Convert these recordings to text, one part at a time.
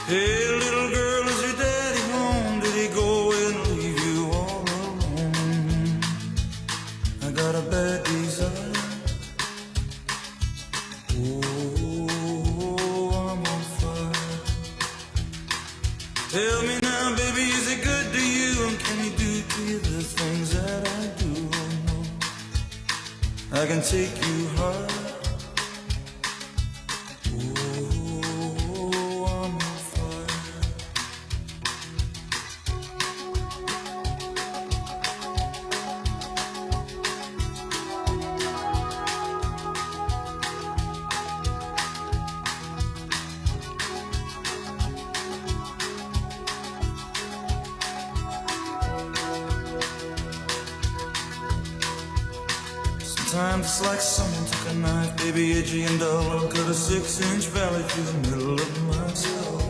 Hey, little girl, is your daddy home? Did he go away and leave you all alone? I got a bad desire. Oh, I'm on fire. Tell me now, baby, is it good to you? And can he do to you the things that I do? Oh, no, I can take you high. Sometimes it's like someone took a knife, baby, edgy and dull, and cut a 6-inch valley through the middle of my skull.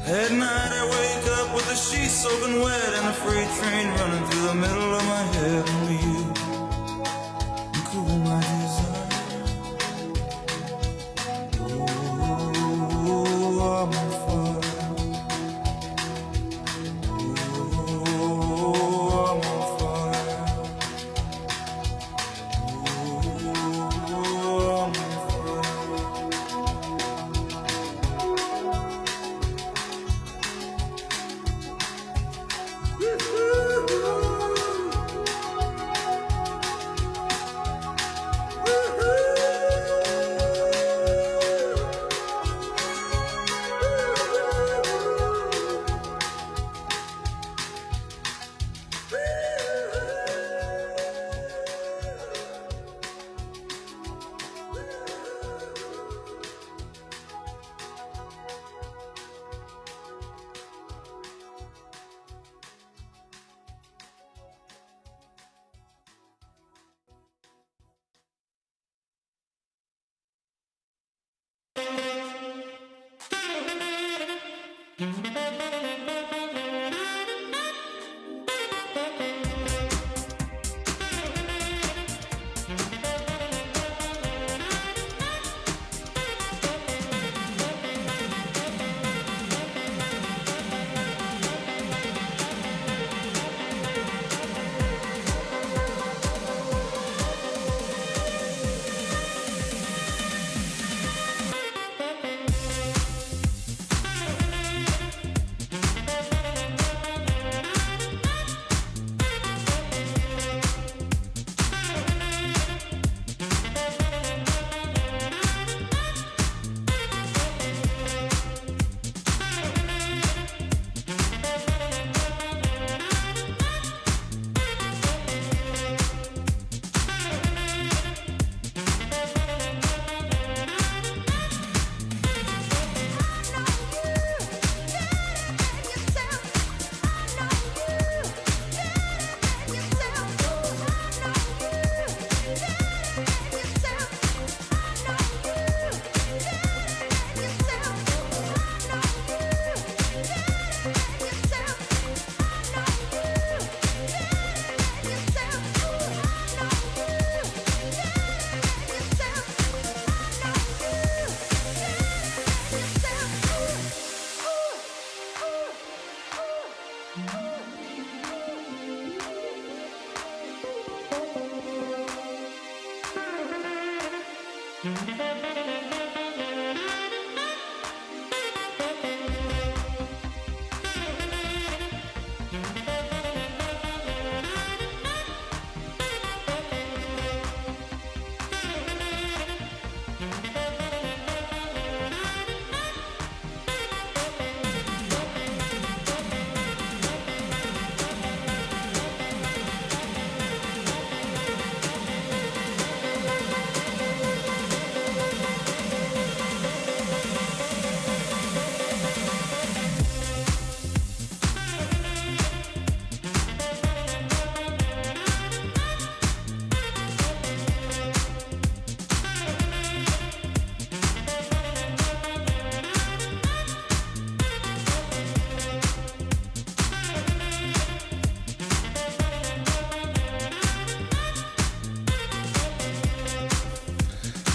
At night I wake up with the sheets soaking wet and a freight train running through the middle of my head. Only you can cool my desire. Oh, I'm on fire.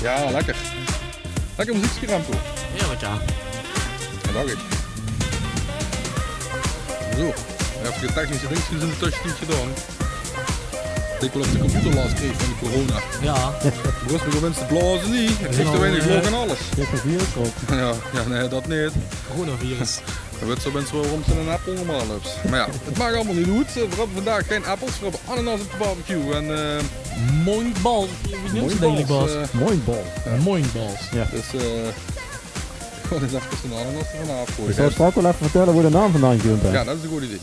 Ja, lekker. Lekker muziekje toe. Heerlijk, ja. Dat dacht ik. Zo, even de technische dingetjes in het tussentijdje gedaan. Ik wil op de computer last kreeg van de corona. Ja. Rustige mensen blazen niet. Ik kreeg te weinig vlog en alles. Je hebt een virus op. Ja, nee, dat niet. Coronavirus. Dan weet zo mensen wel rond in een appel normaal loopt. Maar ja, het maakt allemaal niet goed. We hebben vandaag geen appels, we hebben ananas op de barbecue. En Mooi bal. Wie noemt het eigenlijk, Bas? Mooi bal. Mooi bals. Ja. dus gewoon eens even een ananas ervan Ik afgooien. zal straks wel even vertellen hoe de naam vandaan komt. Ja, dat is een goed idee.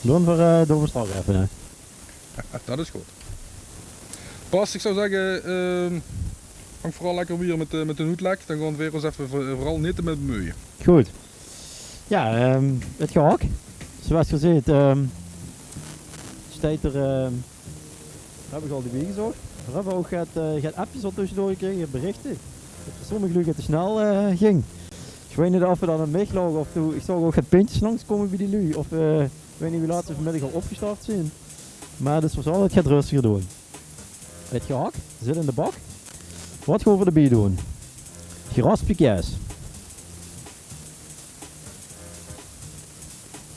Doen we straks even. Hè. Dat is goed. Pas, ik zou zeggen, hang vooral lekker weer met de hoed lek. Dan gaan we weer eens even vooral niet met bemoeien. Goed. Ja, het gehak. Zoals gezegd, staat er, heb ik al die gezocht. We hebben ook het appjes al tussendoor gekregen, berichten. Dat voor sommige lugen te snel ging. Ik weet niet of we dan aan het lag of ik zag ook het pintjes langskomen bij die lui. Of ik weet niet wie laat ze vanmiddag al opgestart zijn. Maar dus we zullen het gaat rustiger doen. Het gehak zit in de bak. Wat gaan we erbij doen? Geraspte kaas.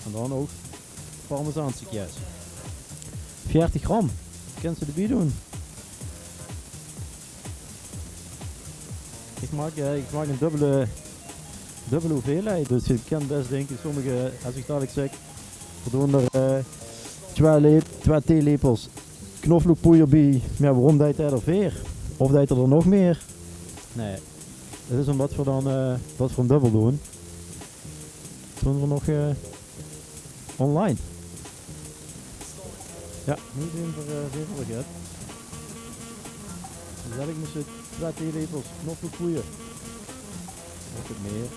En dan ook parmezaanse kaas. 40 gram. Kan ze erbij doen? Ik maak een dubbele hoeveelheid. Dus je kan best denken, sommige, als ik dadelijk zeg, we doen er 2 theelepels knoflookpoeier bij. Maar waarom deed hij er 4? Of deed er nog meer? Nee. Dat is omdat we dan dat we een dubbel doen. Doen we nog online. Ja, nu doen we veel vergeten. Dus ik moest 2 theelepels knoflookpoeier. Of het meer.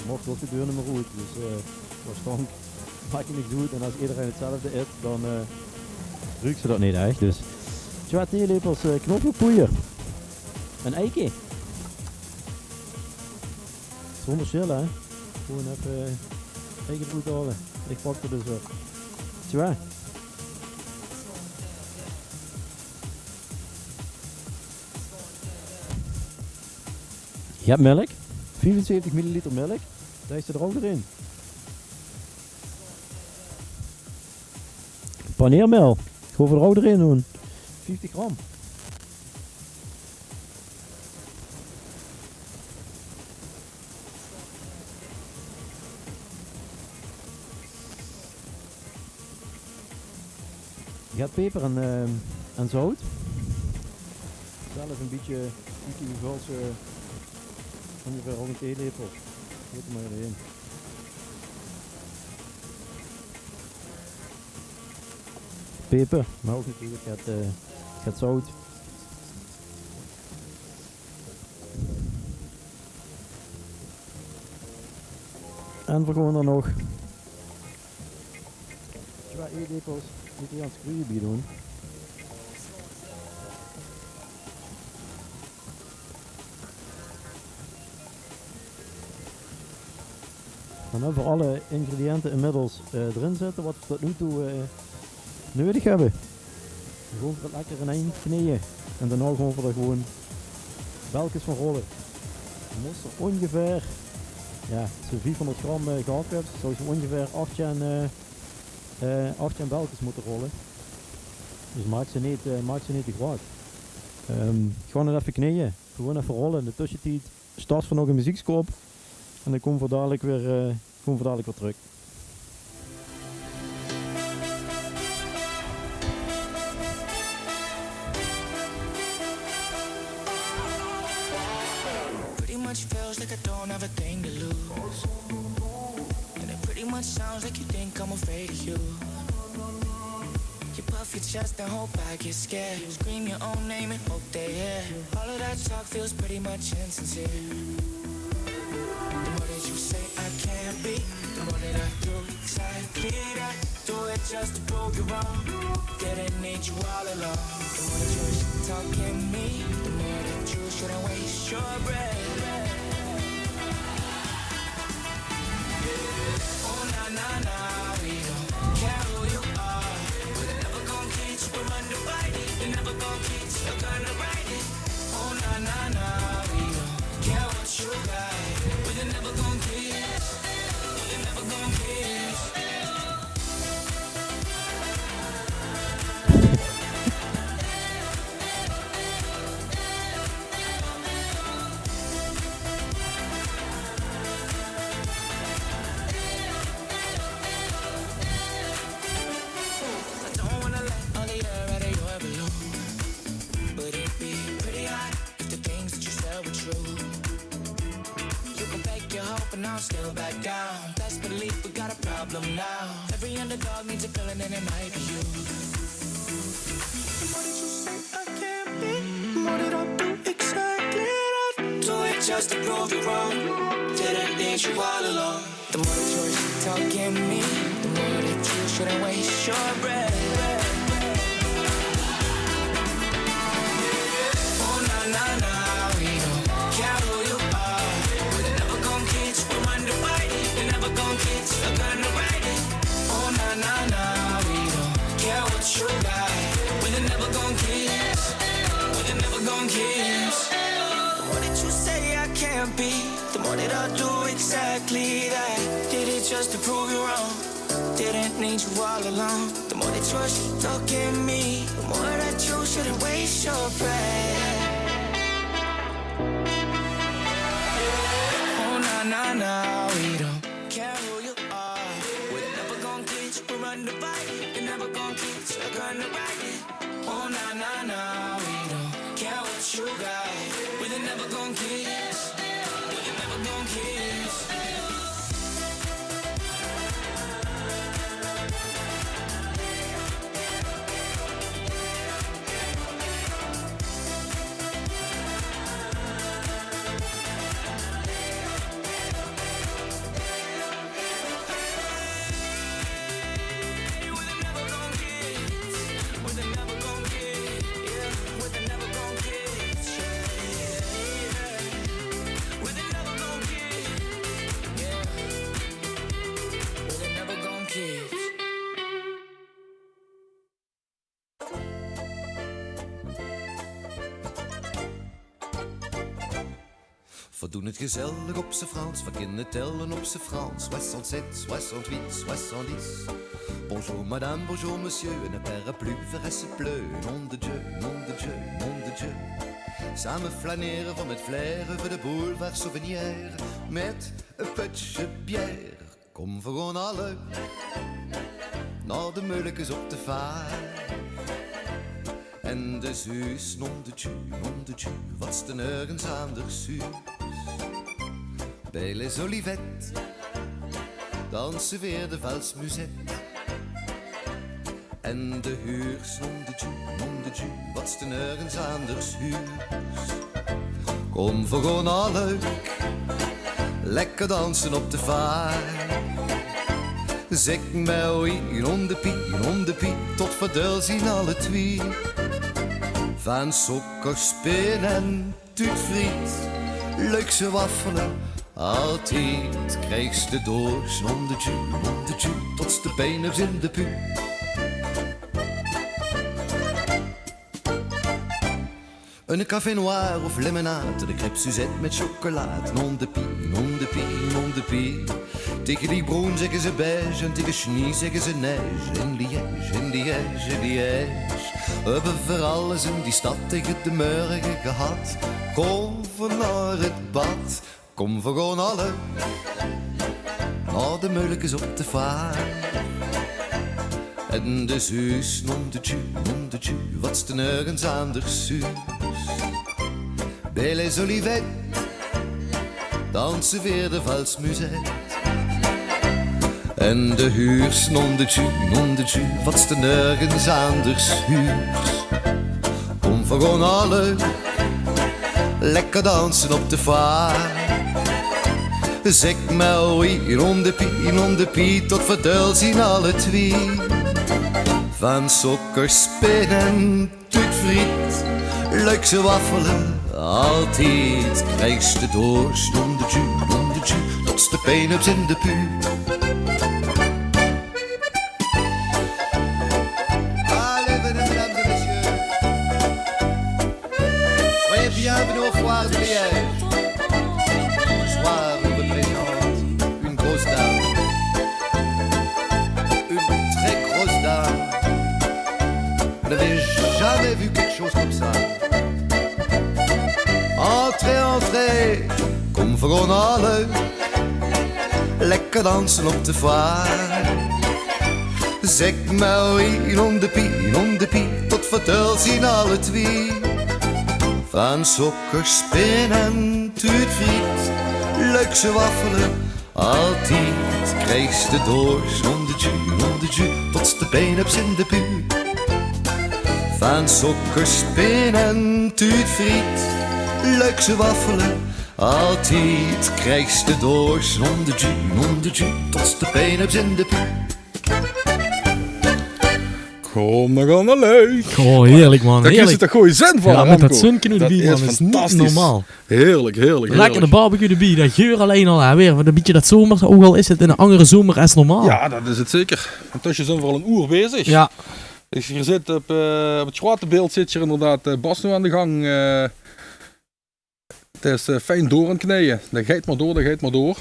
Mocht ook de deur niet meer goed. Dus waarschijnlijk maak je niks goed. En als iedereen hetzelfde eet, dan ruikt ze dat niet echt. Dus 2 theelepels knoflookpoeier. Een eikje. Zonder chill, hè. Gewoon even eikenbrood halen. Ik pak er dus op. 2. Je hebt melk. 74 milliliter melk. Daar is er ook erin. Paneermeel. Gewoon er ook erin doen. 50 gram. Je hebt peper en zout. Zelf een beetje gevals, ongeveer al een theelepel. Goed maar erin. Peper, maar ook natuurlijk het zout. En we gaan er nog 2 eetlepels Italiaans groeien doen. Dan hebben we alle ingrediënten inmiddels erin zitten wat we tot nu toe nodig hebben. Gewoon het lekker in één knieën. En daarna gaan we er gewoon belkjes van rollen. Je moet er ongeveer, ja, zo'n 400 gram gehakt hebt, zou je ongeveer 8 belkjes moeten rollen. Dus maak ze niet te groot. Gewoon het even knieën. Gewoon even rollen. In de tussentijd start van nog een muziekskoop. En dan komen we dadelijk weer terug. Pretty much feels like I don't have a thing to lose. And it pretty much sounds like you think I'm afraid of you. You puff your chest and hope I get scared. You scream your own name and hope they hear. All of that talk feels pretty much insincere. The more that you say I can't be, the more that I do exactly that. Do it just to prove you wrong. Didn't need you all along. The more that you should talk in me, the more that you shouldn't waste your breath. Oh na na na, we don't care who you are. We're never gonna teach you, we're undivided. You're never gonna teach, you're gonna write it. Oh na na na, we don't care what you never gonna kiss. We're never gonna kiss. I don't wanna let all the air out of your balloon, but it'd be pretty hot if the things that you said were true. You can fake your hope and I'll still back down. Best believe we got a problem now. Every underdog needs a feeling and it might be you. What did you say I can't be? What did I do exactly that? Do it just to prove you wrong. Didn't need you all along. The more that you're talking me, the more that you shouldn't waste your breath. Oh na na na, we don't care who you are. We're never gonna kiss, we're undivided. We're never gonna kiss, we're gonna ride it. Oh na na na, we don't care what you got. We're never gonna kiss, we're never gonna kiss. The more that you say I can't be, the more that I'll do exactly that. Did it just to prove you wrong. Didn't need you all along. The more that you're stuck in me, the more that you shouldn't waste your breath. Oh na na na, we don't care who you are. We're never gonna kiss, we're undivided. We're never gonna kiss, we're gonna ride it. Oh na na na, we don't care what you got. We're never gonna kiss, we're never gonna kiss. We doen het gezellig op z'n Frans, we kunnen tellen op z'n Frans. 67, 68, 70. Bonjour madame, bonjour monsieur, ne perd plus, verresse pleu. Nom de Dieu, nom de Dieu, nom de Dieu. Samen flaneren van met flair over de boulevard Souvenir. Met een putje bière, kom voor gewoon alle. Naar de meulekes op de vaart. En de zus, nom de Dieu, wat's de nergens anders zus. Bij les Olivettes dansen weer de valsmusette. En de huurs, nom de Dieu, wat's de nergens anders huurs. Kom voor gewoon al leuk, lekker dansen op de vaart. Zeg mij oui, nom de pie, tot verdeel zien alle twee. Van sokkerspin en tuutfriet, leukse waffelen, altijd krijgst de doos. Nom de Dieu, tot de pijners in de pu. Een café noir of limonade, de crêpe Suzette met chocolade. Non de pie, non de pie, non de pie. Tegen die broen zeggen ze beige en tegen Schnee zeggen ze neige. In Liège, in Liège, in Liège. We hebben voor alles in die stad tegen de morgen gehad. Kom voor naar het bad, kom voor gewoon alle. Naar de meulekes op de vaart. En de zus, nom de Dieu, wat's de nergens anders zus. Bij les Olivettes dansen weer de valsmusette. En de huurs, nom de Dieu, wat's de nergens anders huurs. Kom voor gewoon alle, lekker dansen op de vaart. Zeg mij oui, nom de pie, tot verduil zien alle twee. Van sokkerspin en tuutfriet, leukse waffelen, altijd krijgst de doos. Nom de Dieu, tot de pijnups in de pu. Allez, mesdames et messieurs, soyez bienvenus au foire de Liège. Bonsoir, nous représentons choses comme ça. Entrez, entrez, kom voor allen. Lekker dansen op de vaart. Zeg maar wie om de pie, tot vertel zien alle twee. Van sokkerspinnen, tuutfriet, leukse waffelen, altijd krijgst de doors om de jus, tot de peanuts in de pu. Van sokkerspinnen, tuutfriet, leukse waffelen, altijd krijgst de doors om de jus, tot de peanuts in de pu. Kom, dan gaan we leuk. Oh, heerlijk man. Daar kun je Heerlijk. toch goeie zin van, Ja, met dat Remco. zonnetje in de bier, man. Dat is niet fantastisch. normaal. Heerlijk, heerlijk, Lekker de heerlijk. barbecue de bier. Dat geur alleen al. Hè, weer een beetje dat zomer. Ook al is het in een andere zomer als normaal. Ja, dat is het zeker. Intussen zijn we al een uur bezig. Ja. Dus je zit op het zwarte beeld zit je inderdaad Bas nu aan de gang. Het is fijn door aan het knijden. Dat gaat maar door, dat gaat maar door.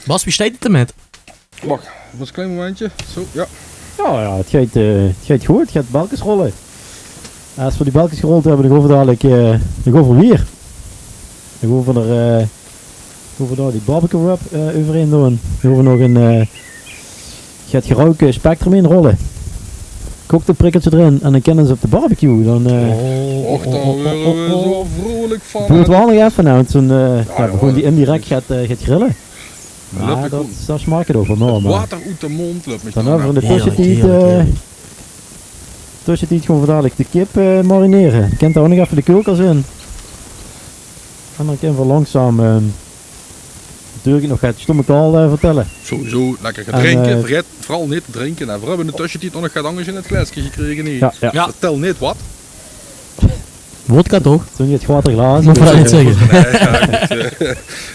Bas, wie steekt het er met? Wacht, was een klein momentje. Zo, ja. Ja, het gaat goed. Het gaat balkjes rollen. Als we die balkjes gerold hebben, dan gaan we dadelijk dan gaan we weer. Dan gaan we daar die barbecue wrap overheen doen. Dan gaan we nog een gaat gerook spectrum in rollen. Cocktailprikkeltje erin en dan kennen ze op de barbecue. Dan Och, daar worden we zo vrolijk van. doe het wel nog even nou. Zo'n ja, joh. gewoon die indirect gaat grillen. Dan loop Maar ik dat smaakt het ook wel enorm. maar. water uit de mond. Loop me Dan daar over in de nou. Heerlijk, tussentijd heerlijk. tussentijd gewoon dadelijk de kip marineren. Je kent daar ook nog even de koelkast in. En dan kunnen we langzaam natuurlijk nog het stommetaal vertellen. Sowieso lekker gaan En, drinken. Vergeet vooral niet te drinken. Nou, we hebben in de tussentijd nog een gangetje in het glaasje gekregen. Niet. Ja, ja. Ja. Vertel niet wat. Wodka toch? Toen je het water glazen. Moet ik dat niet zeggen. Nee, ja,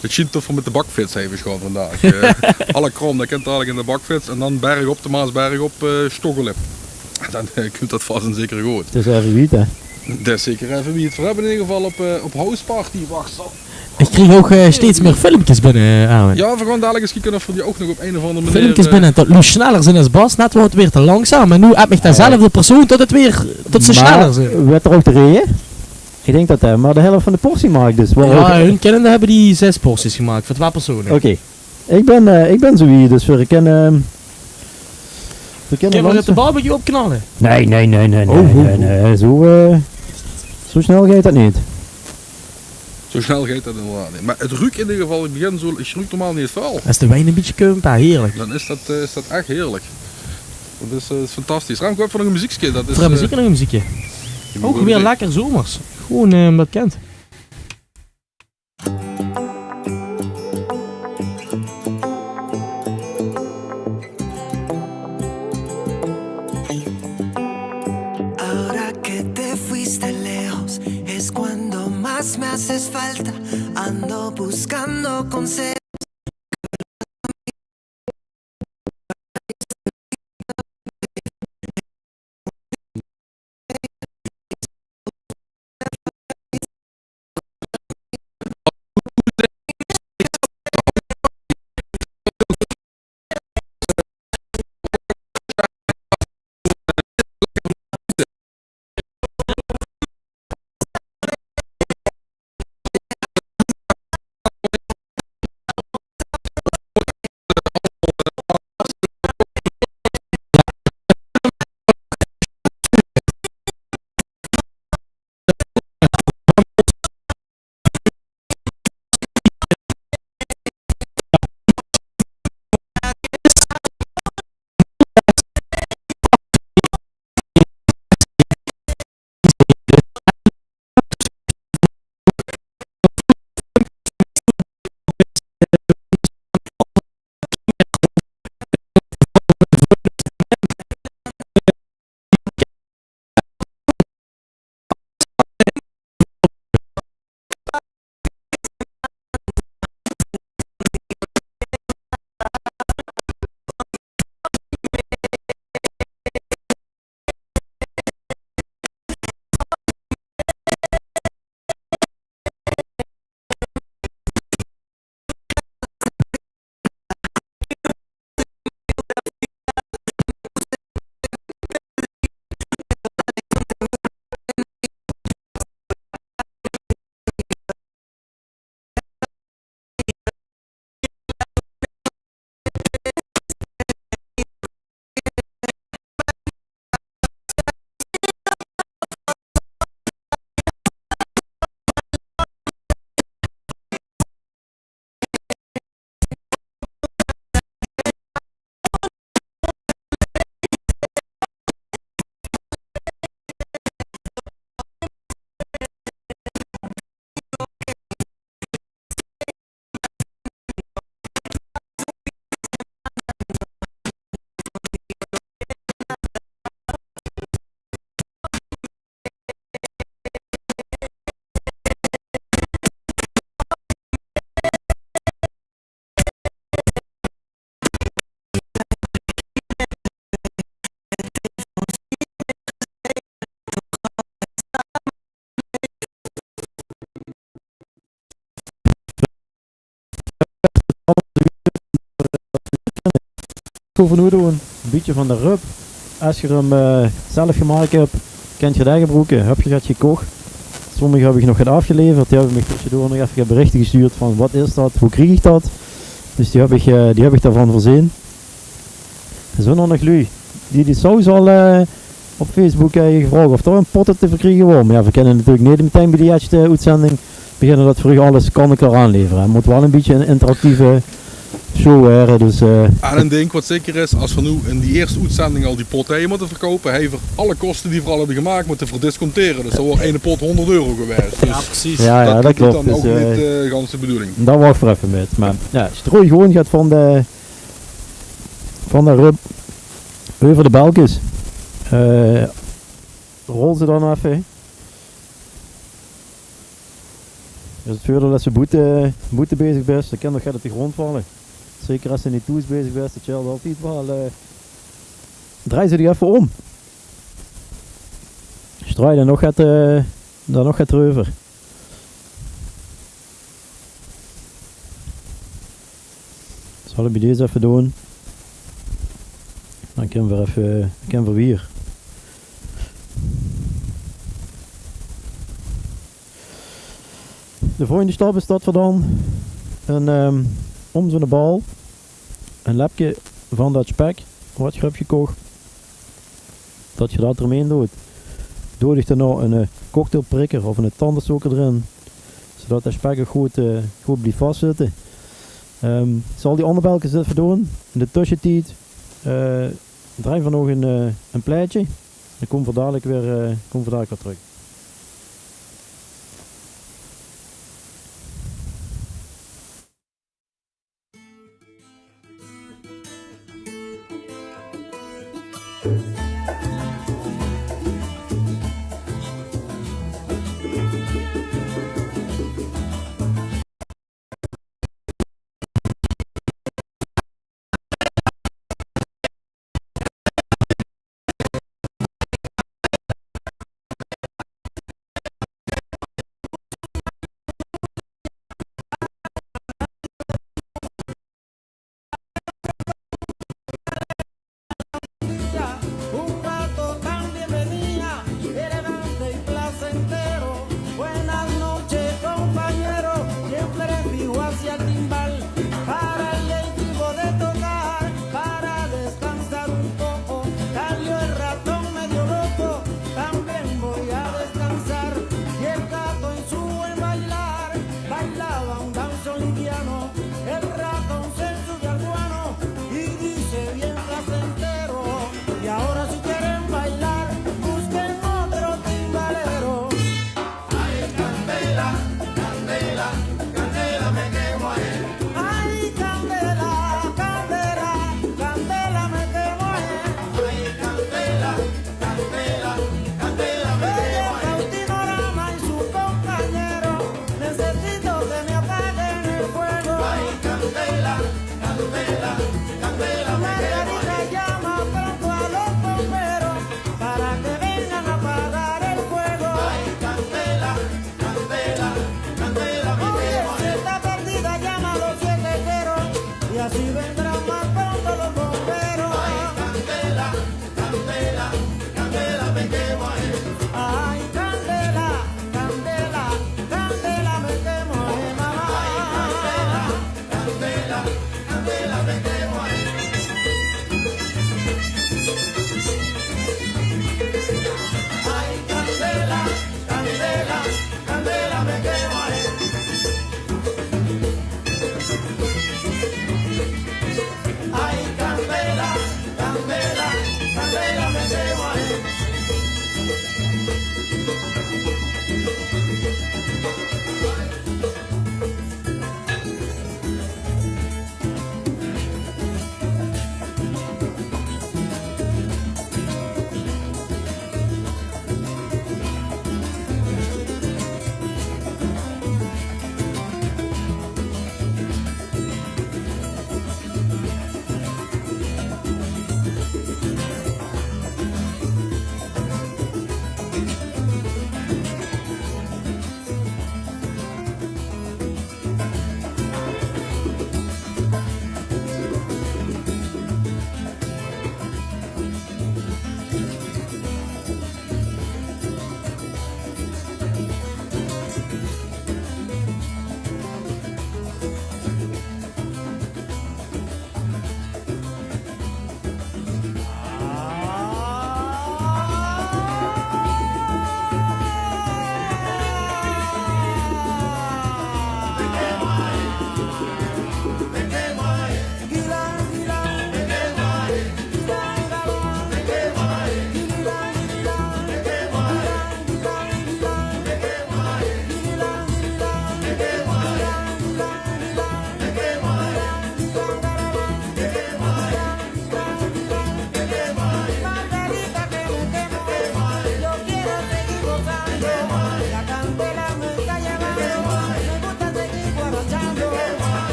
het schiet toch van met de bakfits even gewoon vandaag. Alle krom, dat kent eigenlijk in de bakfits. En dan berg op de Maasberg op Stoggelen. Dan kunt dat vast en zeker goed. Het is even wiet, hè. Dat is zeker even wie het voor hebben in ieder geval op houseparty. Wacht, zo. Ik kreeg ook steeds meer filmpjes binnen, Armin. Ja, we gaan dadelijk eens kijken of we die ook nog op een of andere manier... Filmpjes binnen tot nu sneller zijn als Bas. Net wordt het weer te langzaam. En nu heb ik dezelfde persoon tot ze sneller zijn. werd er ook te reden? Ik denk dat hij maar de helft van de portie maakt. Dus wel Ja, hun kennende hebben die 6 porties gemaakt voor 2 personen. Oké. Ik ben zo hier, dus we kunnen... Kunnen we op de barbecue opknallen? Nee. Zo snel gaat dat niet. Zo snel gaat dat inderdaad niet. Maar het ruikt in ieder geval, in het begin zo, ik ruik normaal niet vuil. Als de wijn een beetje kumpa, heerlijk. Dan is dat echt heerlijk. Dat is fantastisch. Ruim, ik heb even nog een muziekje. Dat is, Voor muziek en nog een muziekje. Ook weer lekker zomers. Gewoon dat kent. Ahora que te fuiste lejos es cuando más me haces falta. Ando buscando consejos. over nu doen. Een beetje van de rub. Als je hem zelf gemaakt hebt, kent je dat gebroken, heb je dat gekocht. Sommige heb ik nog afgeleverd. Die hebben me tussendoor nog even berichten gestuurd van wat is dat, hoe krijg ik dat. Dus die heb ik daarvan voorzien. En zo nog lui. Die saus al op Facebook gevraagd of er een potten te verkrijgen wordt. Maar ja, we kennen natuurlijk niet meteen bij de eerste uitzending beginnen dat vroeger alles kan ik eraan leveren. Het moet wel een beetje een interactieve show worden. Dus, En een ding wat zeker is, als we nu in die eerste uitzending al die pot hebben moeten verkopen, hebben we alle kosten die we al hebben gemaakt moeten verdisconteren. Dus dat wordt ene pot 100 euro geweest. Dus Ja, precies. ja, dat is klopt. dan Dus, ook niet de ganse bedoeling. daar wacht voor even met. Maar ja, strooi gewoon gaat van de rub over de balkjes. Rol ze dan even. Als het verder dat ze boete bezig bent, dan kan nog gaat het de grond vallen. Zeker als ze niet toes bezig bent, dat je altijd wel. Draai ze die even om. Straai dan nog gaat erover. Zal ik bij deze even doen. Dan kunnen we weer. De volgende stap is dat we dan om zo'n bal een lapje van dat spek wat je hebt gekocht, dat je dat ermee doet. Doe je er nou een cocktailprikker of een tandenstoker erin, zodat dat spek goed blijft vastzitten. Zal die andere balkjes even doen. In de tussentijd draai van nog een pleitje. Dan kom we dadelijk weer terug.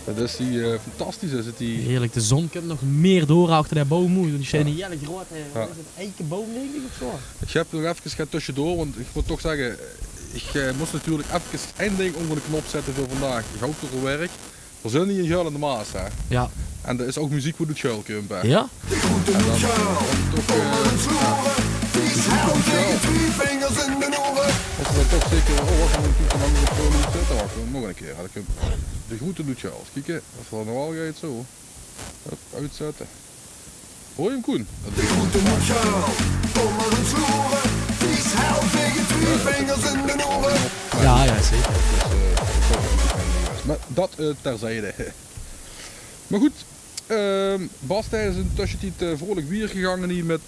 Dat is die fantastisch, is het die... Heerlijk, de zon komt nog meer door achter de boom. Die zijn een hele grote, Ja. wat is het, eikenboom denk ik of zo. Ik heb nog even gaat tussendoor, want ik moet toch zeggen, ik moest natuurlijk even één ding onder de knop zetten voor vandaag. Ik houd toch al werk. We zijn niet in Geul in de Maas, hè. Ja. En er is ook muziek voor de Geulkump, hè. Ja? En dan toch, als we dan toch zeker, wacht, moet ik dan nog voor niet zitten wachten. Nog een keer, de groeten doet Charles. Kijk, als we normaal ga je het zo. Hup, uitzetten. Hoor je hem, Koen? Dat is goed. Ja, ja, zeker. Maar dat terzijde. Maar goed, Bas, tijdens een tussentijd vrolijk bier gegaan hier met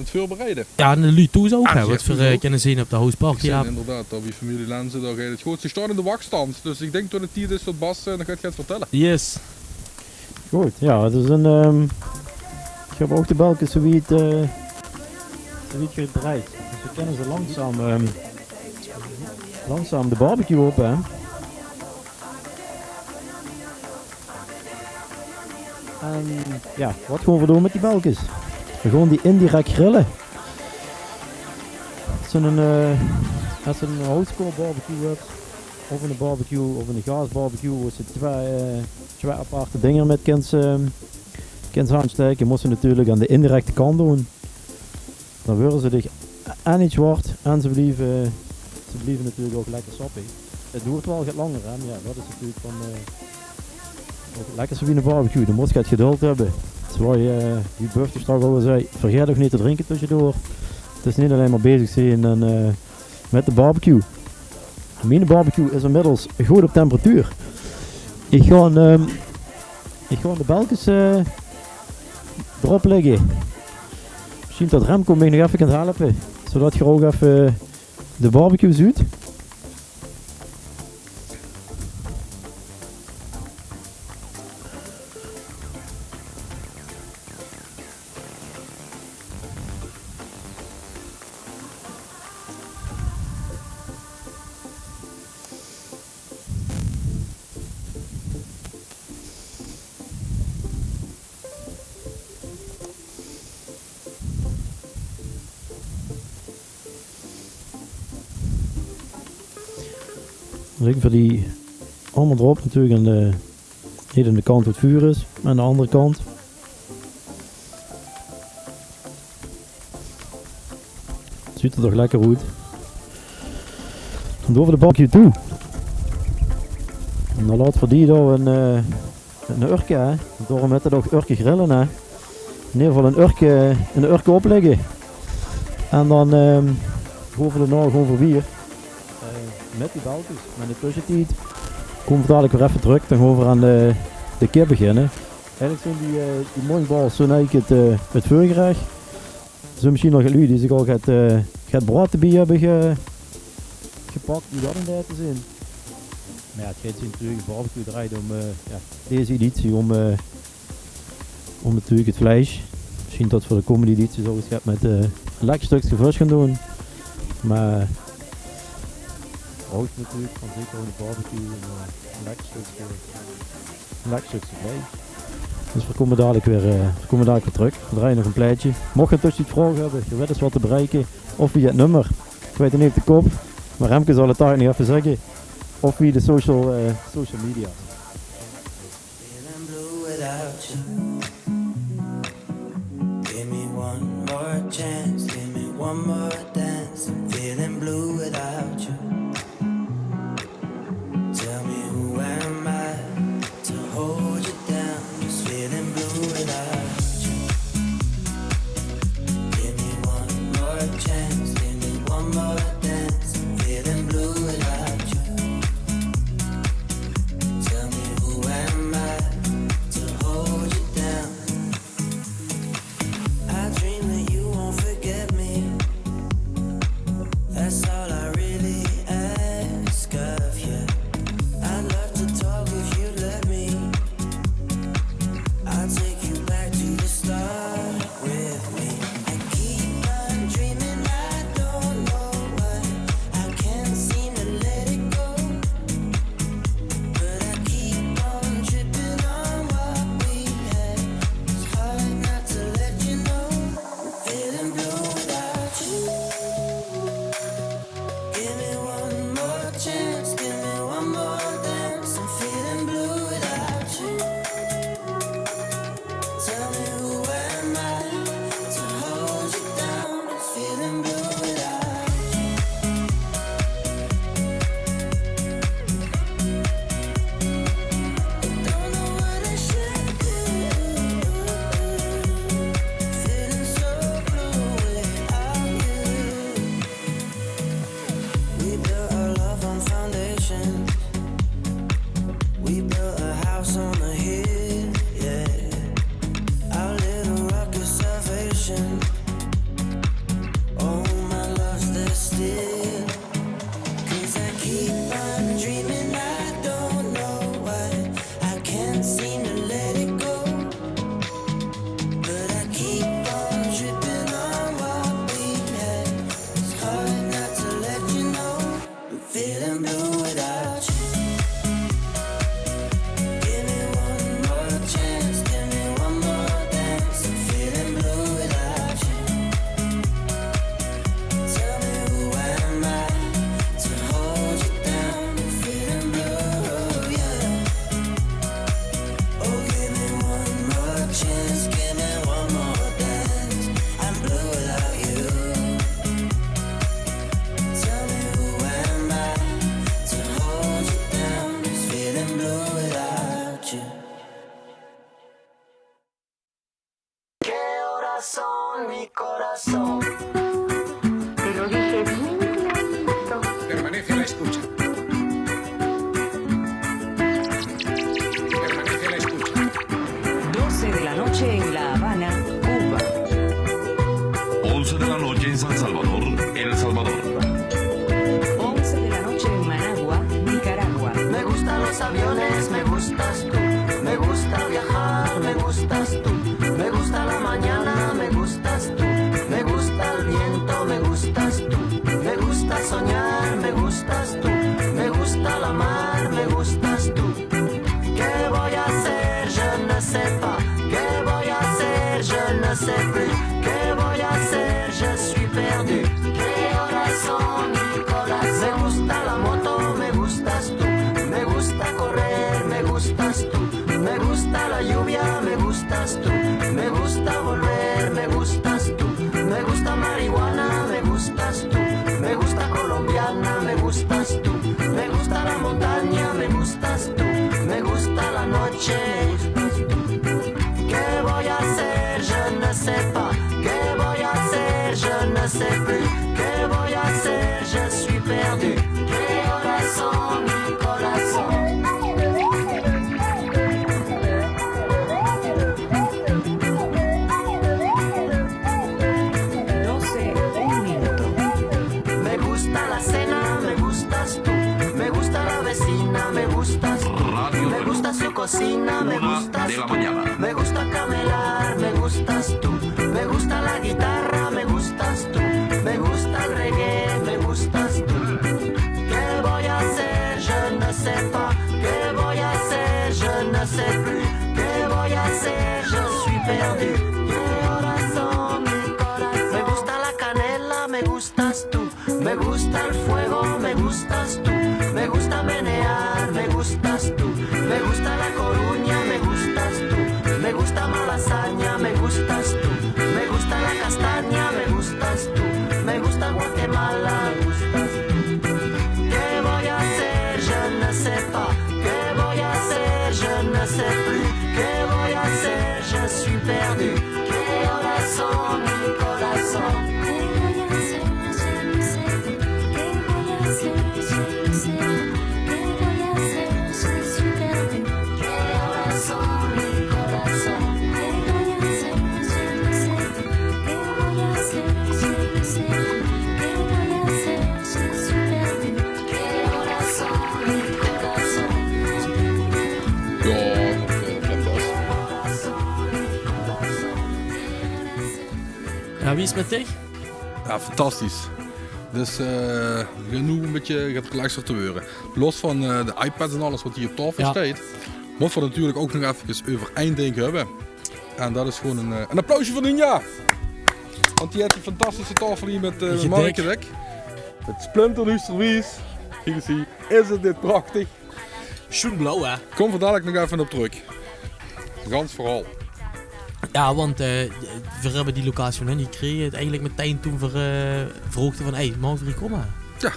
voorbereiden. Ja, en de Lutoes ook, hè, ja, wat we Lutoes ook. kunnen zien op de housepark. Ik zei Ja. inderdaad, dat bij familie Lenzen, daar ga je het goed. Ze staan in de wachtstand, dus ik denk dat het tijd is dat Bas nog gaat vertellen. Yes. Goed, ja, het is een... ik heb ook de balken zoiets gedraaid. Dus we kennen ze langzaam de barbecue op, hè. En ja, wat gaan we doen met die balkjes? We gaan die indirect grillen. Als je een houtskool barbecue hebt, of een barbecue of een gasbarbecue, is het twee aparte dingen met kind aansteken. Moest je natuurlijk aan de indirecte kant doen. Dan worden ze dicht en niet zwart en ze blijven natuurlijk ook lekker sappig. Het duurt wel wat langer, hè? Ja, dat is natuurlijk van lekker zo wie een barbecue. Dan moet je het geduld hebben. Zoals die buffje straks al zei, vergeet ook niet te drinken tussendoor. Het is niet alleen maar bezig zijn met de barbecue. Mijn barbecue is inmiddels goed op temperatuur. Ik ga de balkjes erop leggen. Misschien dat Remco mij nog even kan helpen. Zodat je ook even de barbecue ziet. Dus ik voor die allemaal erop natuurlijk hier aan de kant waar het vuur is, aan de andere kant. Het ziet er toch lekker uit. Dan doen we de bakje toe. En dan laten we die door een urke, hè. Door met het ook urke grillen, hè. In ieder geval een urke opleggen. En dan gaan we daarna gewoon voor bier. Met die balkjes, met de tussentijd. Komen we dadelijk weer even terug, dan gaan we aan de kip beginnen. Eigenlijk zijn die mooibals zo eigenlijk het voorgerecht. Zo misschien nog jullie die zich al het brood erbij hebben gepakt, die dat in de te zien. Maar ja, het gaat zich natuurlijk de barbecue draait om deze editie om natuurlijk het vlees. Misschien dat voor de komende editie zo eens met een lekker stukje vis gaan doen. Maar rood natuurlijk, van zeker gewoon de barbecue en een lekker stukje vlees. Dus we komen dadelijk weer terug. We draaien nog een pleitje. Mocht je tussen iets vragen hebben, je weet eens wat te bereiken. Of via het nummer. Ik weet het niet op de kop. Maar Remke zal het daar nog even zeggen. Of via de social media. Feeling blue without you. Give me one more chance, give me one more dance. I'm feeling blue without you. Tell me who am I to hold you down? Just feeling blue without you. corazón, mi corazón. Te lo dije bien clarito. Permanece a la escucha. Permanece a la escucha. 12 de la noche en La Habana, Cuba. 11 de la noche en San Salvador, El Salvador. 11 de la noche en Managua, Nicaragua. Me gustan los aviones, me gustas tú. Me gusta viajar, me gustas tú. Me gusta la mañana, me gustas tú. Me gusta el viento, me gustas tú. Me gusta soñar, me gustas tú. Me gusta la mar, me gustas tú. ¿Qué voy a hacer? Je ne sais pas. ¿Qué voy a hacer? Je ne sais plus. ¿Qué voy a hacer? Je suis perdu. ¿Qué corazón, mi corazón? Me gusta la moto, me gustas tú. Me gusta correr, me gustas tú. Me gusta la lluvia, me gustas tú. Me gusta volver, me gustas tú. Me gusta marihuana, me gustas tú. Me gusta colombiana, me gustas tú. Me gusta la montaña, me gustas tú. Me gusta la noche, me gustas tú. ¿Qué voy a hacer? Je ne sais pas. ¿Qué voy a hacer? Je ne sais plus. ¿Qué voy a hacer? Je suis perdu. ¿Qué corazón, mi corazón? 12, un minuto. Me gusta la cena, me gustas tú. Me gusta la vecina, me gustas tú. Radio Me gusta su cocina, me 1 gustas de la tú. mañana. Me gusta camelar, me gustas tú. Me gusta la guitarra, me gustas tú. Me gusta el reggae, me gustas tú. ¿Qué voy a hacer? Je ne sais pas. ¿Qué voy a hacer? Je ne sais plus. ¿Qué voy a hacer? Je suis perdu. ¿Qué corazón, mi corazón? Me gusta la canela, me gustas tú. Me gusta el fuego, me gustas tú. Me gusta menear, me gustas tú. Me gusta la Coruña, me gustas tú. Me gusta Malasaña, me gustas tú. Me gusta la castaña, me gustas tú. Me gusta Guatemala, me gustas tú. ¿Qué voy a hacer? Je ne sais pas. ¿Qué voy a hacer? Je ne sais plus. ¿Qué voy a hacer? Je suis perdu. ¿Qué corazón, mi corazón? Ja, wie is met dich? Ja, fantastisch. Dus genoeg een beetje gaat geluisterd te worden. Los van de iPads en alles wat hier op tafel Ja. staat, moeten we natuurlijk ook nog even over één ding hebben. En dat is gewoon een applausje voor Ninja. Want die heeft een fantastische tafel hier met Beetje markendek. Het splinternieuw servies. Hier zie je, is het dit prachtig. Schoenblauw, hè? Kom er dadelijk nog even op terug. Gans vooral. Ja, want we hebben die locatie van hun gekregen. Het eigenlijk meteen toen verhoogden van, hé, mogen we hier komen? Ja,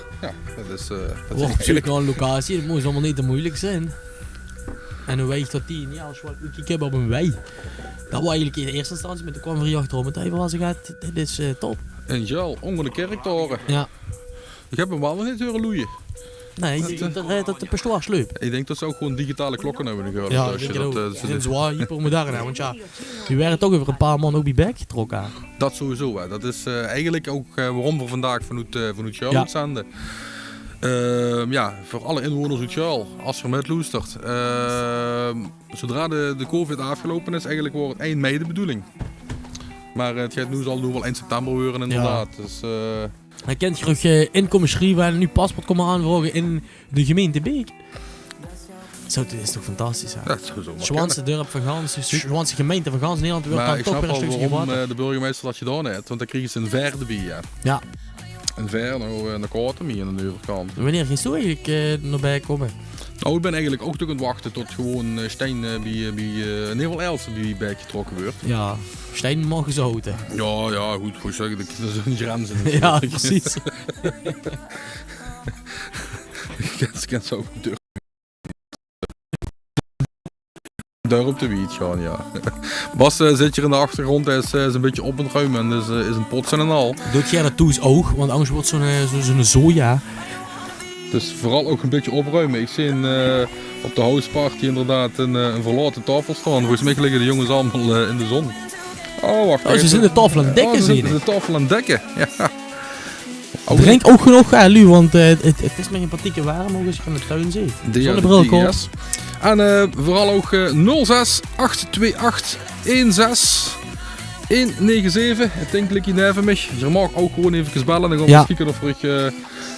dat is Wordt natuurlijk wel een locatie, dat moet allemaal niet te moeilijk zijn. En hoe weegt dat 10 jaar, als je wat ik heb op een wei. Dat was eigenlijk in de eerste instantie, maar toen kwam we hier achterom het even als ik had, dit is top. En Jel, onder de kerktoren. Ja. Ik heb hem wel nog niet horen loeien. Nee, dat de pastoor sleep. Ik denk dat ze ook gewoon digitale klokken hebben gehoord. Ja, dat is zwaar hypermodern, want ja, die werden toch over een paar man ook bij bek getrokken. Dat sowieso, hè. Dat is eigenlijk ook waarom we vandaag vanuit Sjaal Ja. zenden. Ja, voor alle inwoners uit Sjaal, als je met luistert. Zodra de COVID afgelopen is, eigenlijk wordt het eind mei de bedoeling. Maar het gaat nu zal wel eind september worden inderdaad. Ja. Dus, hij kent terug inkomen schrijven en nu paspoort komen aanvragen in de gemeente Beek. Zo, dat is toch fantastisch, hè? Ja, dat zou zo maar Zwanse dorp van Gans, Zwanse gemeente van Gans, Nederland wordt maar dan ik toch snap weer een wel stukje waarom water. de burgemeester dat gedaan heeft, want dan kregen ze een verde bij. Ja. Ja. Een ver, nou, een korte mee aan de overkant. Wanneer ging je eigenlijk naar bij komen? Nou, ik ben eigenlijk ook toch aan het wachten tot gewoon Stijn bij Nevel Elsen bij getrokken wordt. Ja, Stijn mogen ze houden. Ja, goed zeggen, dat is een grenzen. Ja, precies. Ik ken ze ook deur. Daar op de wiet gaan, ja. Bas zit hier in de achtergrond, hij is een beetje op het ruimen en dus is een pots en al. Doet jij dat toe eens oog, want anders wordt zo'n zoja. Dus vooral ook een beetje opruimen. Ik zie op de houseparty inderdaad een verlaten tafel staan. Volgens mij liggen de jongens allemaal in de zon. Oh, wacht. Oh, ze zijn de tafel aan het dekken, zie je. De tafel aan het dekken, ja. Drink ook genoeg, Lu, want het is met een partieke warm als je in de tuin zit. Zonder bril, kom. Yes. En vooral ook 06 828 16 197. Ik denk dat je even mich. Je mag ook gewoon even bellen. Dan gaan we kijken of ik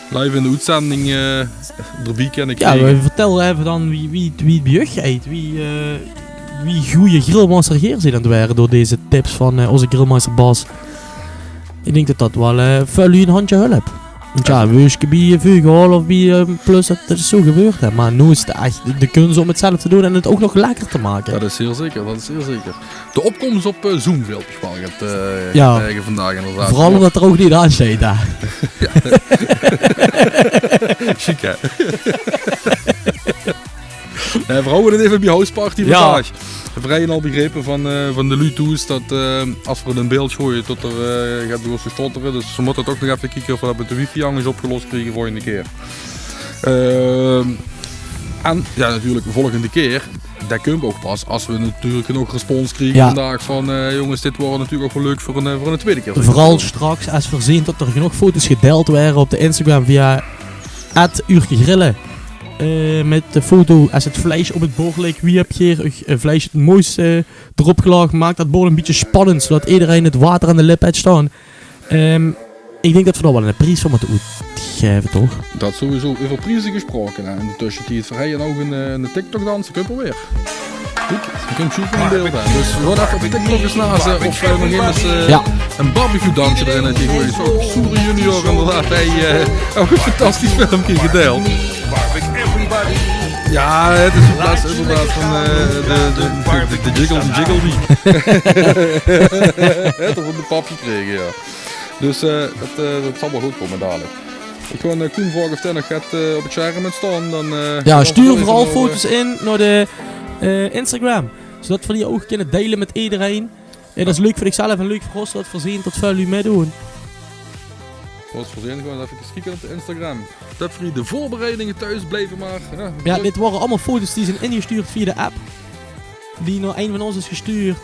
live in de uitzending erbij kan ik krijgen. Ja, vertel even dan wie het bejucht heet. Wie goede grillmaster Geer zijn aan het waren door deze tips van onze grillmaster Bas. Ik denk dat wel vuil een handje hulp. Want ja, we je bij Vugel of bij Plus dat het zo gebeurt. Hè. Maar nu is het echt de kunst om het zelf te doen en het ook nog lekker te maken. Dat is zeer zeker, dat is zeer zeker. De opkomst op Zoom veel bespaard krijgen vandaag inderdaad. Vooral omdat er ook niet aan staat daar. Chic hè. Vrouwen het even bij houseparty vandaag. We hebben al begrepen van de Lutoes dat als we een beeld gooien tot er gaat door te stotteren. Dus we moeten toch nog even kijken of we dat met de wifi-hangers opgelost krijgen volgende keer. En ja, natuurlijk volgende keer, dat kunnen ook pas als we natuurlijk nog respons krijgen vandaag van jongens, dit wordt natuurlijk ook wel leuk voor een tweede keer. Vooral straks als voorzien dat er genoeg foto's gedeeld waren op de Instagram via @uurkegrillen. Met de foto als het vlees op het bord ligt. Wie heb je vlees het mooiste erop gelegd? Maakt dat bord een beetje spannend, zodat iedereen het water aan de lip heeft staan. Ik denk dat we nog wel een prijs van moeten uitgeven, toch? Dat sowieso. Over prijzen gesproken. En in de tussentijd verrijden ook een TikTok dansen. Kun je weer. Goed, je kunt zoeken in beeld aan. Dus we gaan even op TikTok eens nazen of we nog eens een barbecue dansje erin hebben gegooid. Zo, Soere Junior inderdaad. Hij ook een fantastisch filmpje gedeeld. Ja, het is in plaats inderdaad van de jiggle die. Het of een papje kregen, ja. Dus dat zal wel goed komen dadelijk. Ik ga Koen vragen of hij nog gaat op het scherm staan. Dan, stuur vooral foto's in naar de Instagram. Zodat we die ook kunnen delen met iedereen. En dat is leuk voor ikzelf en leuk voor ons dat voorzien tot veel jullie meedoen. Zoals voorzien, gewoon even kijken op de Instagram. Dat voor de voorbereidingen thuis blijven maar. Ja, dit waren allemaal foto's die zijn ingestuurd via de app. Die naar een van ons is gestuurd.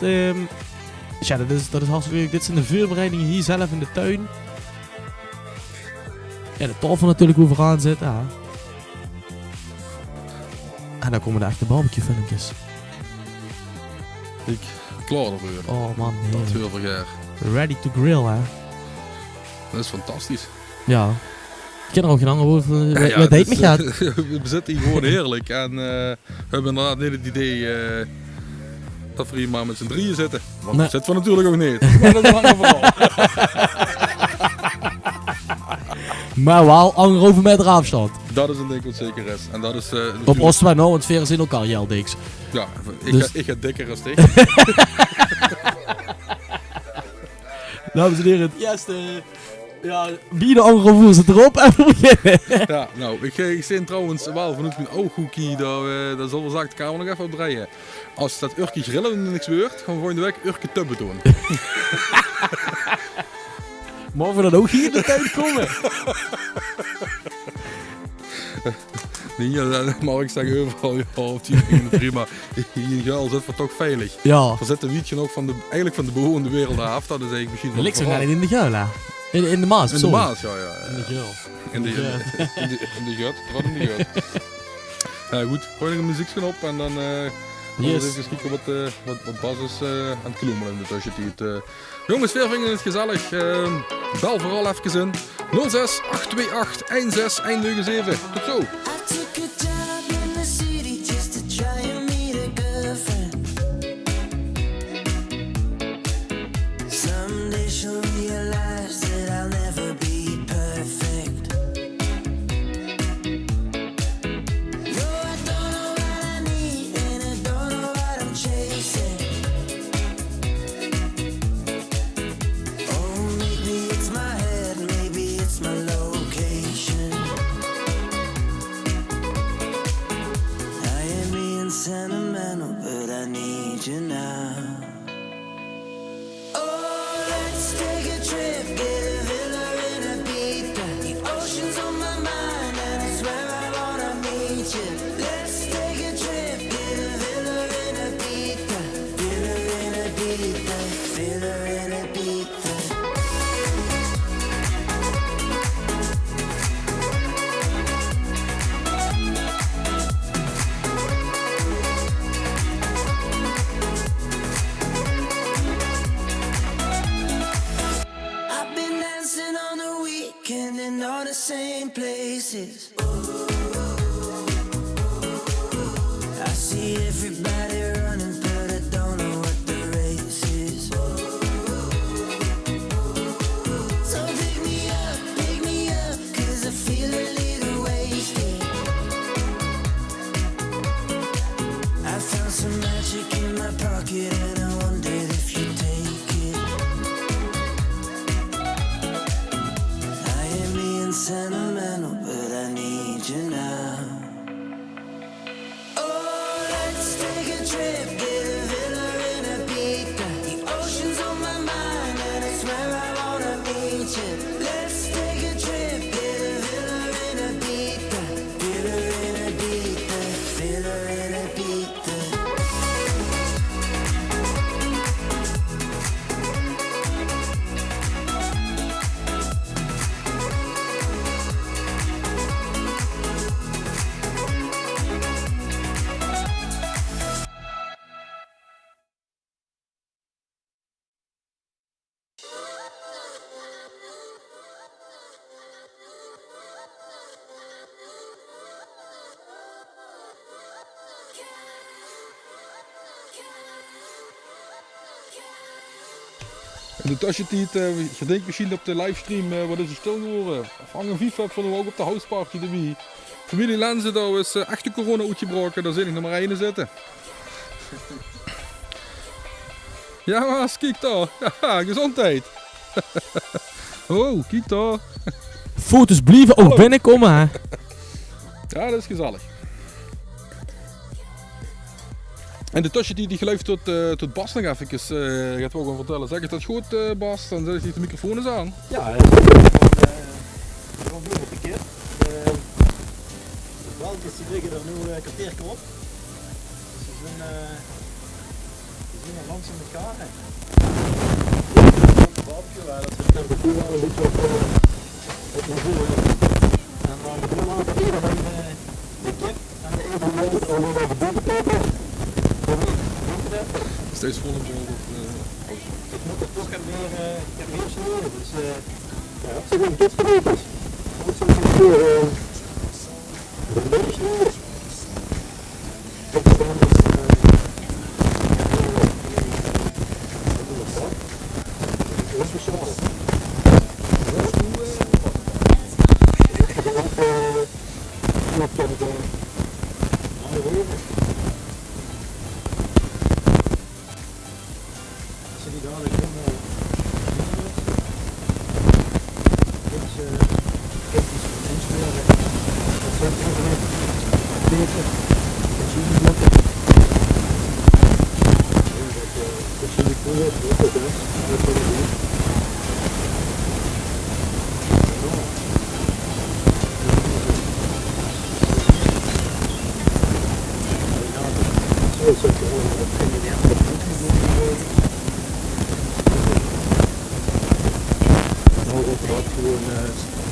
Ja, dat is hartstikke leuk. Dit zijn de voorbereidingen hier zelf in de tuin. Ja, de tafel natuurlijk overaan zit. Ja. En dan komen de echte barbecue filmpjes. Ik klaar ervoor. Oh man, dat is heel veel jaar. Ready to grill, hè. Dat is fantastisch. Ja. Ik ken er ook geen ander woord. Wat heet me gaat. We zitten hier gewoon heerlijk. En we hebben inderdaad niet het idee dat we hier maar met z'n drieën zitten. Want dat zitten we natuurlijk ook niet. Maar dat is een ander verhaal. Maar wel 1,5 meter afstand. Dat is een ding wat zeker is. En dat is op Oost-Wijn nou, want veren in elkaar, jel diks. Ja, ik ga dikker als ik. Dames en heren, het eerste... Ja, bieden angevoer zit erop en we beginnen. Ja, nou, ik zie trouwens wel vanuit mijn ooghoekie, daar zal we zaken de kamer nog even op draaien. Als dat Urkje grillen en niks gebeurt, gaan we volgende week Urkje tubben doen. Mogen we dan ook hier in de tuin komen? Nee, dat mag ik zeggen overal, ja, op die dingen prima. Hier in Geul zit we toch veilig. Ja. Er zit een wietje ook eigenlijk van de bewoonde wereld af, dat is eigenlijk misschien wel. Ligt zo niet in de Geul, hè? In de Maas, in de Maas, ja. In de Geul. In de Gut, wat in de Gut. Ja goed, gooi nog een muziekje op en dan gaan we even kijken wat Bas is aan het kloemelen in de tussentijd. Jongens, veel vinden het gezellig. Bel vooral even in. 06 828 16 197. Tot zo. My location. same places. I see everybody running, but I don't know what the race is. So pick me up, 'cause I feel a little wasted. I found some magic in my pocket and I wondered if you'd take it. I am being sentimental, but I need you now. Oh, let's take a trip, get a villa in Ibiza. The ocean's on my mind and it's where I wanna meet you. Let's take a trip, get a villa in Ibiza. Villa in Ibiza, villa in Ibiza. In de tussentijd, je denkt misschien op de livestream, wat is er stil geworden? Vangen Vifab van ook op de houseparty erbij. Familie Lenzen, daar is echt de corona uitgebroken, daar zit ik nog maar één zitten. Ja maar, kijk daar. Ja, gezondheid. Oh, kijk daar. Foto's blijven ook binnenkomen, hè. Ja, dat is gezellig. En de tussentijd die geluid tot Bas nog even. Je gaat wel gaan vertellen. Zeg je dat goed, Bas? Dan zet je de microfoon eens aan. Ja, gewoon weer op de keer. De balkjes die liggen er nu een kwartiertje op. Dus ze zijn al langzaam met elkaar. De barbecue, dat de temperatuur al een beetje op naar voren. En dan de later eerder van de kip en de ene al over de bovenkoper. Steeds vol op ik moet er toch weer snijden, dus ja, het zijn een kipsgereepjes. Dat is een keer een beetje snijden. Dat is dan dat is zo.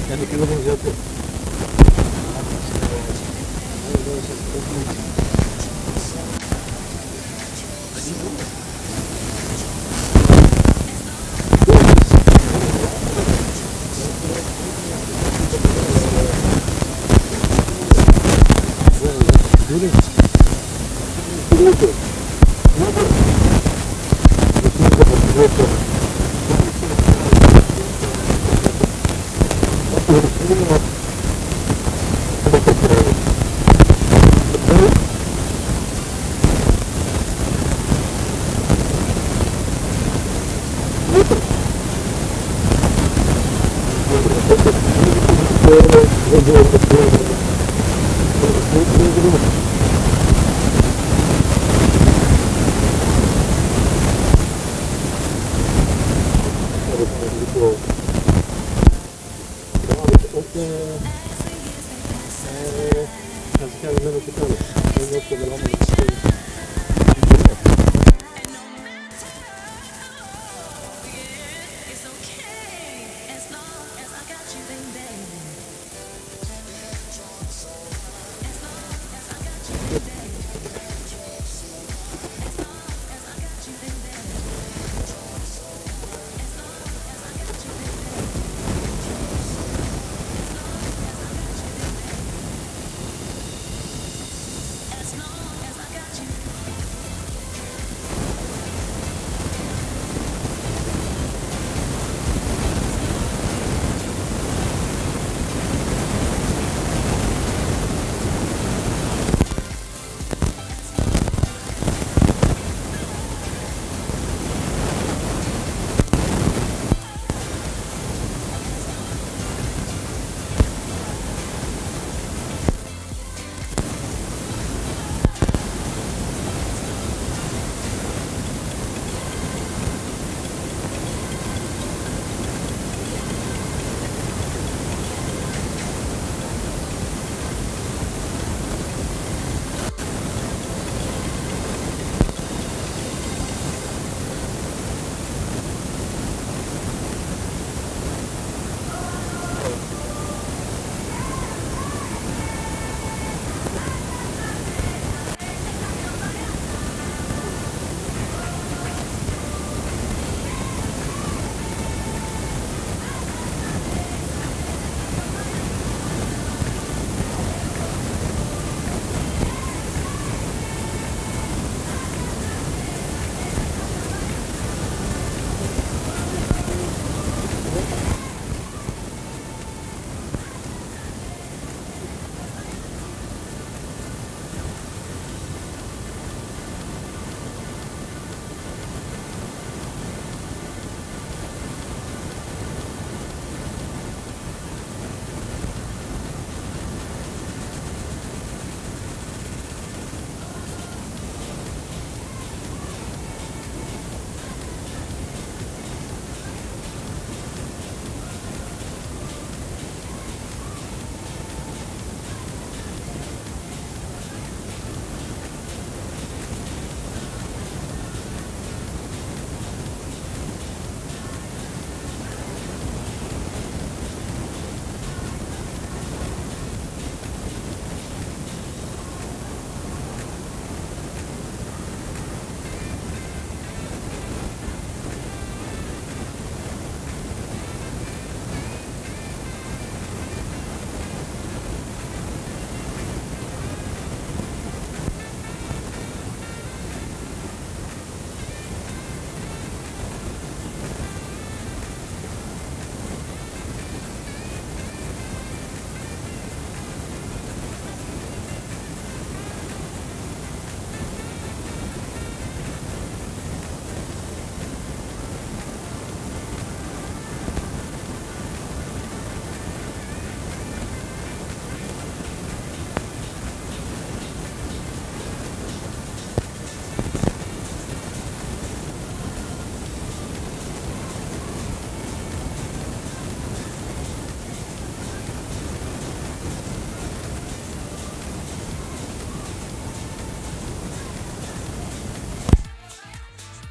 En ik wil hem zetten.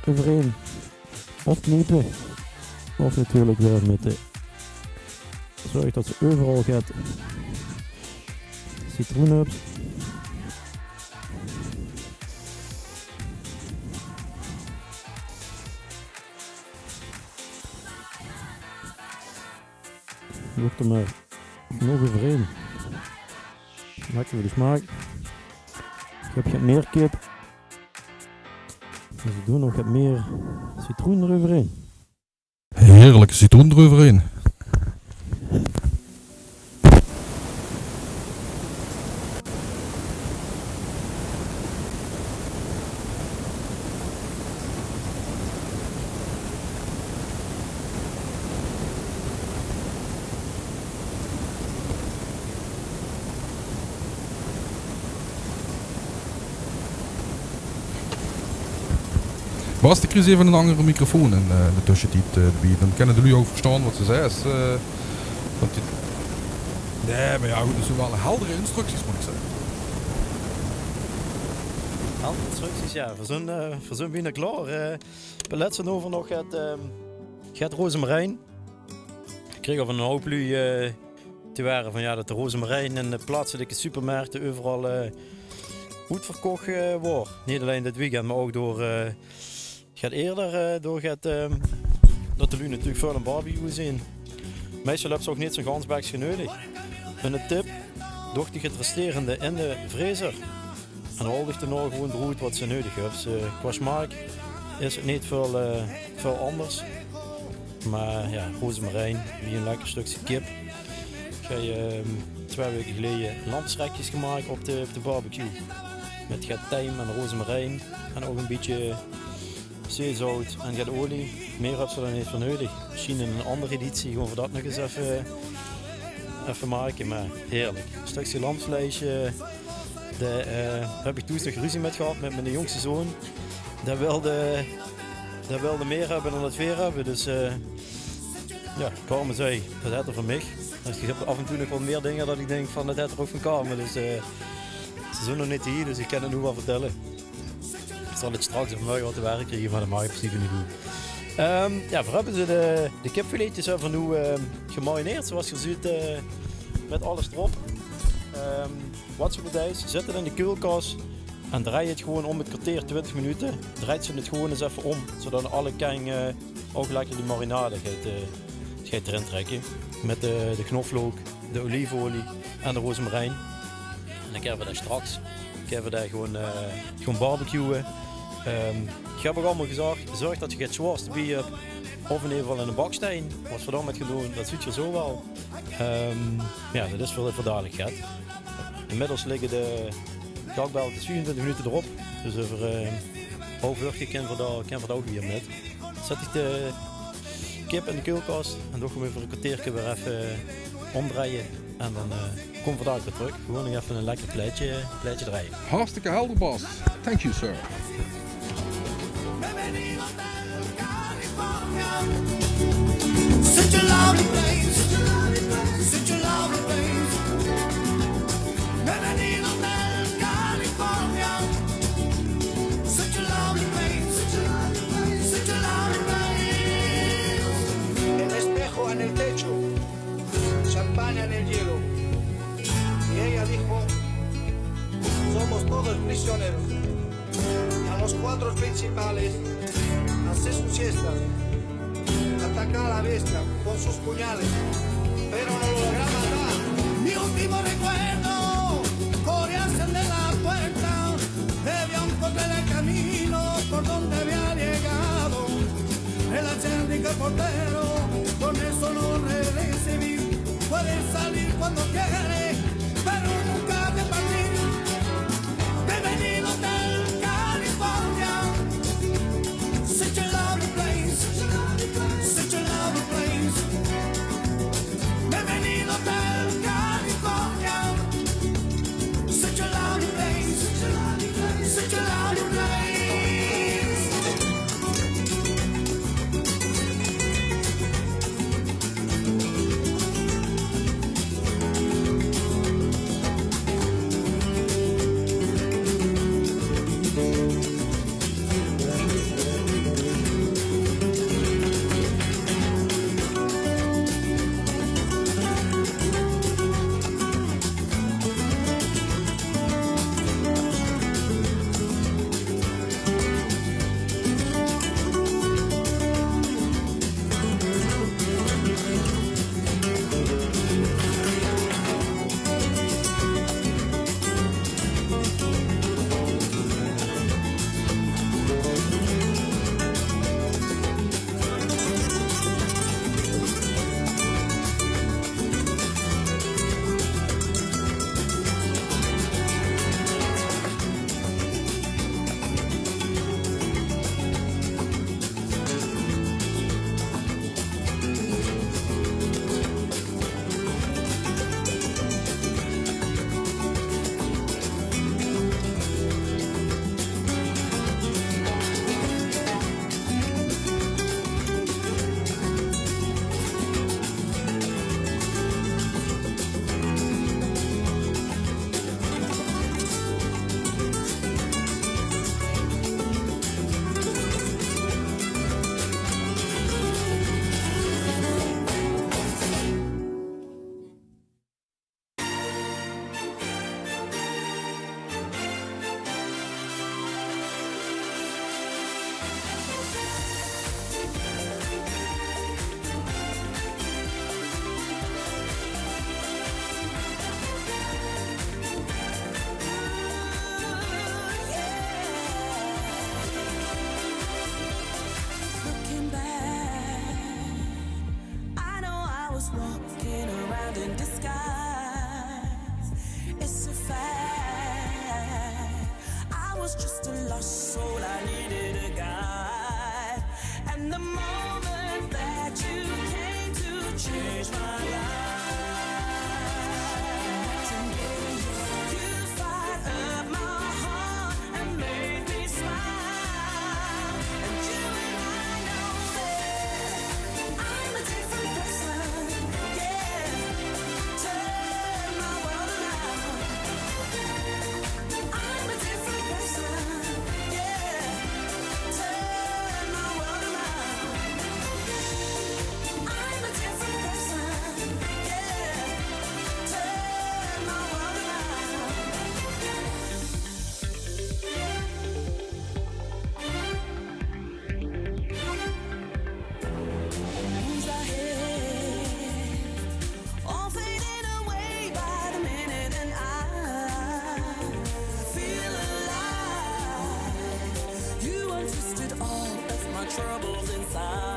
overheen. Of kniepen. Of natuurlijk weer met de... Zorg dat ze overal gaat citroen hebt. Doe er maar nog overheen. Maken we de smaak. Ik heb meer kip. Dus we doen nog wat meer citroen eroverheen. Heerlijke citroen eroverheen. Bas, ik kies even een andere microfoon in de tussentijd erbij. Dan kunnen jullie ook verstaan wat ze zegt. Nee, maar ja, goed, dus wel heldere instructies moet ik zeggen. Andere instructies, ja. Voor zo'n bijna klaar. Beletsen over nog het rozemarijn. Ik kreeg al van een hoop lui te waren van ja, dat de rozemarijn in de plaatselijke supermarkten overal goed verkocht wordt. Niet alleen dit weekend, maar ook door... gaat eerder doorgaat dat de lui natuurlijk veel een barbecue zien. Meestal hebben ze ook niet zo'n gansbekje nodig. Een tip, docht die het resterende in de vriezer. En dan haal ik er nou gewoon eruit wat ze nodig hebben. Dus, qua smaak is het niet veel anders. Maar ja, rozemarijn, wie een lekker stukje kip. Ik heb 2 weken geleden lamsrekjes gemaakt op de barbecue. Met tijm en rozemarijn en ook een beetje zeezout en gaat olie. Meer heb ze dan niet voor nodig. Misschien in een andere editie gewoon voor dat nog eens even maken. Maar heerlijk. Een stukje lamsvleesje. Daar heb ik toen nog ruzie met gehad met mijn jongste zoon. Dat wilde meer hebben dan het weer hebben. Dus ja, Carmen zei, dat had er van mij. Dus ik heb af en toe nog wel meer dingen dat ik denk van dat had er ook van Carmen. Dus ze zijn nog niet hier, dus ik kan het nu wel vertellen. Ik zal het straks of morgen wat te werk krijgen, maar dat mag in principe niet doen. Ja, voor hebben ze de kipfiletjes even nu gemarineerd, zoals je ziet, met alles erop. Wat ze moeten is, zet het in de koelkast en draai het gewoon om het kwartier, 20 minuten. Draait ze het gewoon eens even om, zodat alle kang ook lekker die marinade gaat erin trekken. Met de knoflook, de olijfolie en de rozemarijn. En dan kunnen we dat straks gewoon barbecuen. Ik heb ook allemaal gezegd, zorg dat je het zwaarste bij hebt. Of in ieder geval in een baksteen. Wat we dan met gaan doen, dat ziet je zo wel. Ja, dat is voor duidelijkheid. Inmiddels liggen de kakbelletjes 24 minuten erop. Dus over een half uur kan we daar ook weer met. Zet ik de kip in de koelkast en dan gaan we voor een kwartiertje weer even omdraaien. En dan kom vandaag weer terug. Gewoon nog even een lekker pleitje draaien. Hartstikke helder, Bas. Thank you, sir. Such a lovely place, such a lovely place. Bienvenido a California. Such a lovely place, such a lovely place. El espejo en el techo, champaña en el hielo. Y ella dijo, somos todos prisioneros. Y a los 4 principales, hace sus siestas. Ataca a la bestia con sus puñales, pero no lo logra matar. Mi último recuerdo, corriarse de la puerta, debía encontrar el camino por donde había llegado. El acérnico portero, con eso no recibí. Puede salir cuando quiere, pero nunca de partir. Bienvenido a California, such a lovely place. Such a lovely place. Bienvenido a California. Such a lovely place. Such a lovely place. was walking around in disguise. It's a fact. I was just a lost soul, I needed a guide. And the moment that you came to change my life, you fired up my heart and made me smile. And you and I know that I'm a different person, yeah. Turn my world around. I'm a different person, yeah. Turn my world around. I'm a different person, yeah. Turn my world around. Who's ahead? All fading away by the minute, and I feel alive. You untwisted all of my troubles inside.